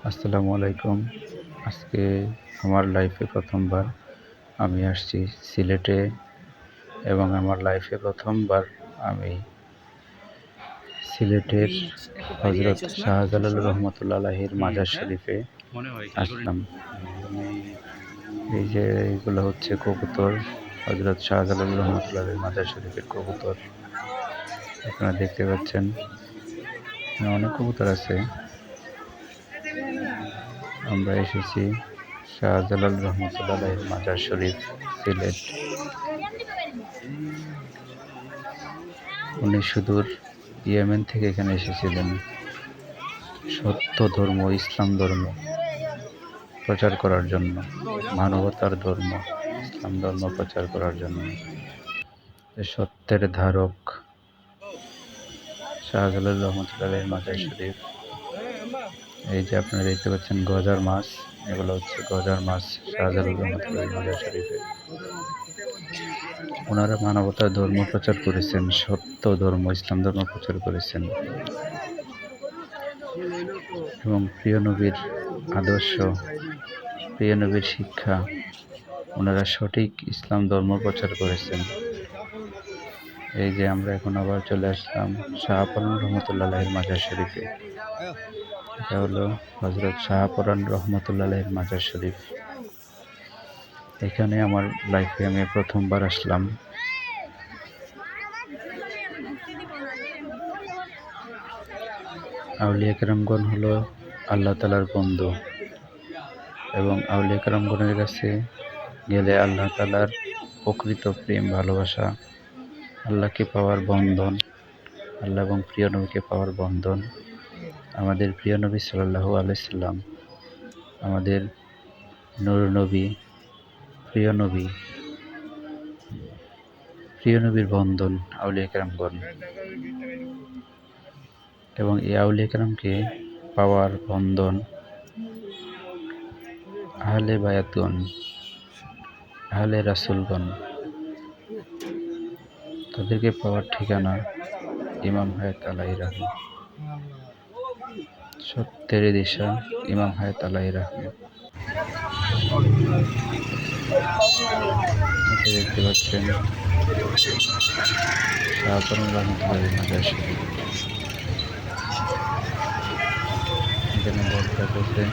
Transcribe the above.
আসসালামু আলাইকুম। আজকে আমার লাইফে প্রথমবার আমি আসছি সিলেটে এবং আমার লাইফে প্রথমবার আমি সিলেটের হজরত শাহজালাল রহমতুল্লাহ আলাইহির মাজার শরীফে আসলাম। এই যে এগুলো হচ্ছে কবুতর, হজরত শাহজালাল রহমতুল্লাহ আলাইহির মাজার শরীফের কবুতর। আপনারা দেখতে পাচ্ছেন এখানে অনেক কবুতর আছে। আমরা এসেছি শাহজালাল রহমতুল্লাহ আলাইহির মাজার শরীফ সিলেট। উনি সুদূর ইয়েমেন থেকে এখানে এসেছিলেন সত্য ধর্ম, ইসলাম ধর্ম প্রচার করার জন্য, মানবতার ধর্ম, ইসলাম ধর্ম প্রচার করার জন্য। সত্যের ধারক শাহজালাল রহমতুল্লাহ আলাইহির মাজার শরীফ। এই যে আপনারা দেখতে পাচ্ছেন গজার মাছ, এগুলো হচ্ছে গজার মাছ শাহজালাল রহমতুল্লাহ আলাইহির মাজার শরীফে। ওনারা মানবতার ধর্ম প্রচার করেছেন, সত্য ধর্ম, ইসলাম ধর্ম প্রচার করেছেন এবং প্রিয় নবীর আদর্শ, প্রিয় নবীর শিক্ষা, ওনারা সঠিক ইসলাম ধর্ম প্রচার করেছেন। এই যে আমরা এখন আবার চলে আসলাম শাহপরান রহমতুল্লাহ আলাইহির মাজার শরীফে। এটা হলো হজরত শাহপরান রহমতুল্লাহ আলাইহির মাজার শরীফ। এখানে আমার লাইফে আমি প্রথমবার আসলাম। আউলিয়া কেরামগণ হলো আল্লাহ তাআলার বন্ধু এবং আউলিয়া কেরামগণের কাছে গেলে আল্লাহ তাআলার প্রকৃত প্রেম, ভালোবাসা, আল্লাহকে পাওয়ার বন্ধন, আল্লাহ এবং প্রিয় নবীকে পাওয়ার বন্ধন। আমাদের প্রিয় নবী সাল্লাল্লাহু আলাইহি সাল্লাম, আমাদের নূর নবী, প্রিয় নবী, প্রিয় নবীর বন্ধন আউলিয়া কেরামগণ। এবং এই আউলিয়া কেরামকে পাওয়ার বন্ধন আহলে বায়াতগণ, আহলে রাসূলগণ, তাদেরকে পাওয়ার ঠিকানা ইমাম হায়াত আলাইহি রাহমাত, সত্যের দিশা ইমাম হায়াত আলাইহি রাহমাত। দেখতে পাচ্ছেন শাহপরান রহমতুল্লাহ আলাইহির মাজার শরীফ। এখানে বক্তা বসে